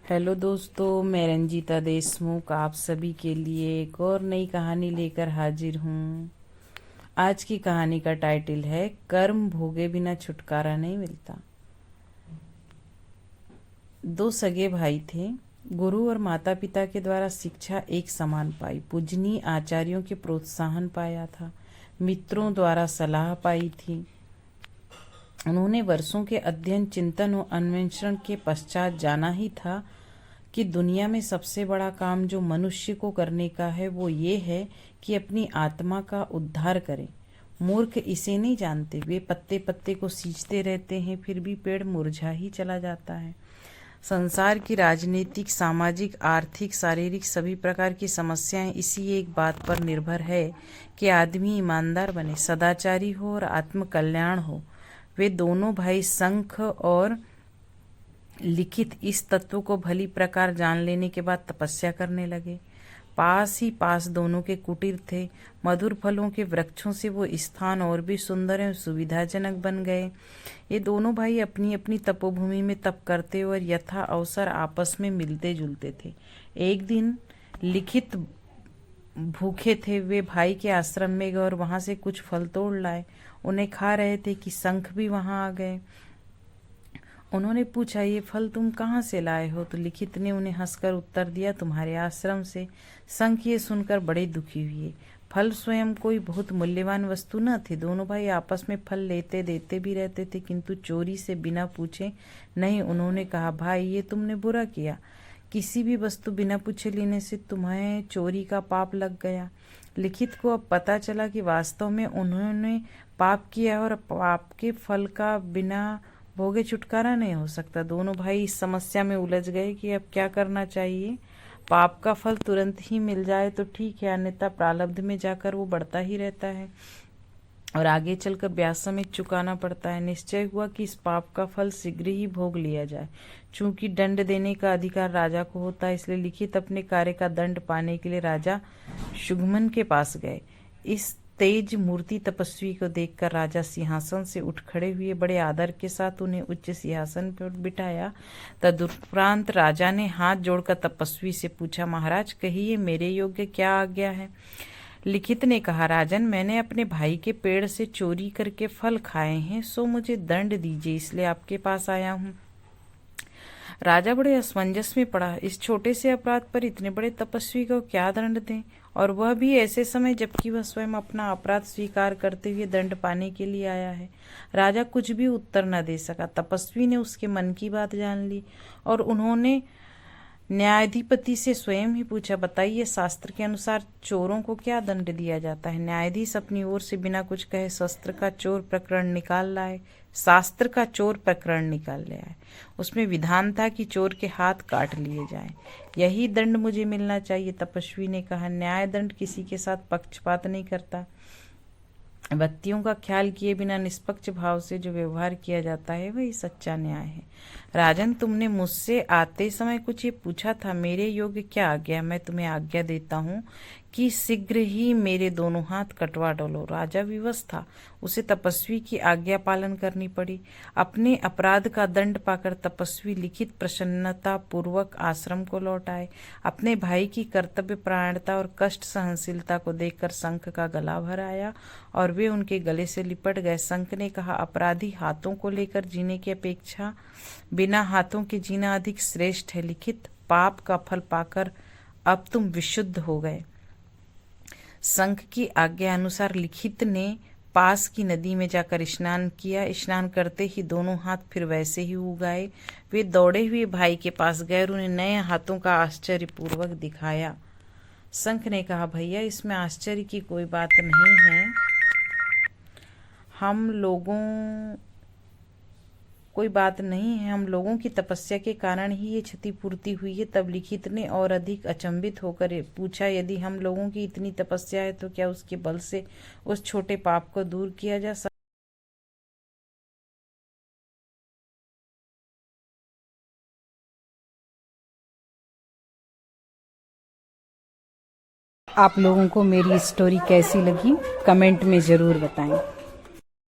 Hello दोस्तों, मैं रंजीता देशमुख आप सभी के लिए एक और नई कहानी लेकर हाजिर हूँ। आज की कहानी का टाइटल है कर्म भोगे बिना छुटकारा नहीं मिलता। दो सगे भाई थे। गुरु और माता पिता के द्वारा शिक्षा एक समान पाई, पूजनीय आचार्यों के प्रोत्साहन पाया था, मित्रों द्वारा सलाह पाई थी। उन्होंने वर्षों के अध्ययन, चिंतन और अन्वेषण के पश्चात जाना ही था कि दुनिया में सबसे बड़ा काम जो मनुष्य को करने का है वो ये है कि अपनी आत्मा का उद्धार करे। मूर्ख इसे नहीं जानते, वे पत्ते पत्ते को सींचते रहते हैं, फिर भी पेड़ मुरझा ही चला जाता है। संसार की राजनीतिक, सामाजिक, आर्थिक, शारीरिक सभी प्रकार की समस्याएं इसी एक बात पर निर्भर है कि आदमी ईमानदार बने, सदाचारी हो और आत्मकल्याण हो। वे दोनों भाई शंख और लिखित इस तत्व को भली प्रकार जान लेने के बाद तपस्या करने लगे। पास ही पास दोनों के कुटीर थे। मधुर फलों के वृक्षों से वो स्थान और भी सुंदर एवं सुविधाजनक बन गए। ये दोनों भाई अपनी अपनी तपोभूमि में तप करते और यथा अवसर आपस में मिलते जुलते थे। एक दिन लिखित भूखे थे। वे भाई के आश्रम में गए और वहां से कुछ फल तोड़ लाए। उन्हें खा रहे थे कि शंख भी वहां आ गए। उन्होंने पूछा, ये फल तुम कहाँ से लाए हो? तो लिखित ने उन्हें हंसकर उत्तर दिया, तुम्हारे आश्रम से। शंख ये सुनकर बड़े दुखी हुए। फल स्वयं कोई बहुत मूल्यवान वस्तु न थे। दोनों भाई आपस में फल लेते देते भी रहते थे, किंतु चोरी से बिना पूछे नहीं। उन्होंने कहा, भाई ये तुमने बुरा किया। किसी भी वस्तु बिना पूछे लेने से तुम्हें चोरी का पाप लग गया। लिखित को अब पता चला कि वास्तव में उन्होंने पाप किया और पाप के फल का बिना भोगे छुटकारा नहीं हो सकता। दोनों भाई इस समस्या में उलझ गए कि अब क्या करना चाहिए। पाप का फल तुरंत ही मिल जाए तो ठीक है, अन्यथा प्रारब्ध में जाकर वो बढ़ता ही रहता है और आगे चलकर ब्याज समेत चुकाना पड़ता है। निश्चय हुआ कि इस पाप का फल शीघ्र ही भोग लिया जाए। चूंकि दंड देने का अधिकार राजा को होता है, इसलिए लिखित अपने कार्य का दंड पाने के लिए राजा शुगमन के पास गए। इस तेज मूर्ति तपस्वी को देखकर राजा सिंहासन से उठ खड़े हुए। बड़े आदर के साथ उन्हें उच्च सिंहासन पर बिठाया। तदुपरांत राजा ने हाथ जोड़कर तपस्वी से पूछा, महाराज कहिए, मेरे योग्य क्या आज्ञा है? लिखित ने कहा, राजन, मैंने अपने भाई के पेड़ से चोरी करके फल खाए हैं, सो मुझे दंड दीजिए, इसलिए आपके पास आया हूँ। राजा बड़े असमंजस में पड़ा। इस छोटे से अपराध पर इतने बड़े तपस्वी को क्या दंड दें, और वह भी ऐसे समय जबकि वह स्वयं अपना अपराध स्वीकार करते हुए दंड पाने के लिए आया है। राजा कुछ भी उत्तर न दे सका। तपस्वी ने उसके मन की बात जान ली और उन्होंने न्यायाधिपति से स्वयं ही पूछा, बताइए, शास्त्र के अनुसार चोरों को क्या दंड दिया जाता है? न्यायाधीश अपनी ओर से बिना कुछ कहे शास्त्र का चोर प्रकरण निकाल लाए। उसमें विधान था कि चोर के हाथ काट लिए जाएं। यही दंड मुझे मिलना चाहिए। तपस्वी ने कहा, न्याय दंड किसी के साथ पक्षपात नहीं करता। व्यक्तियों का ख्याल किए बिना निष्पक्ष भाव से जो व्यवहार किया जाता है वही सच्चा न्याय है। राजन, तुमने मुझसे आते समय कुछ ये पूछा था, मेरे योग्य क्या आज्ञा? मैं तुम्हें आज्ञा देता हूँ कि शीघ्र ही मेरे दोनों हाथ कटवा डालो। राजा विवश था। उसे तपस्वी की आज्ञा पालन करनी पड़ी। अपने अपराध का दंड पाकर तपस्वी लिखित प्रसन्नता पूर्वक आश्रम को लौट आए। अपने भाई की कर्तव्य परायणता और कष्ट सहनशीलता को देखकर शंख का गला भर आया और वे उनके गले से लिपट गए। शंख ने कहा, अपराधी हाथों को लेकर जीने की अपेक्षा बिना हाथों के जीना अधिक श्रेष्ठ है। लिखित, पाप का फल पाकर अब तुम विशुद्ध हो गए। शंख की आज्ञा अनुसार लिखित ने पास की नदी में जाकर स्नान किया। स्नान करते ही दोनों हाथ फिर वैसे ही उगाए। वे दौड़े हुए भाई के पास गए और उन्हें नए हाथों का आश्चर्यपूर्वक दिखाया। शंख ने कहा, भैया, इसमें आश्चर्य की कोई बात नहीं है। हम लोगों की तपस्या के कारण ही ये क्षतिपूर्ति हुई है। तब लिखित ने और अधिक अचंभित होकर पूछा, यदि हम लोगों की इतनी तपस्या है तो क्या उसके बल से उस छोटे पाप को दूर किया जा सकता? आप लोगों को मेरी स्टोरी कैसी लगी कमेंट में ज़रूर बताएं।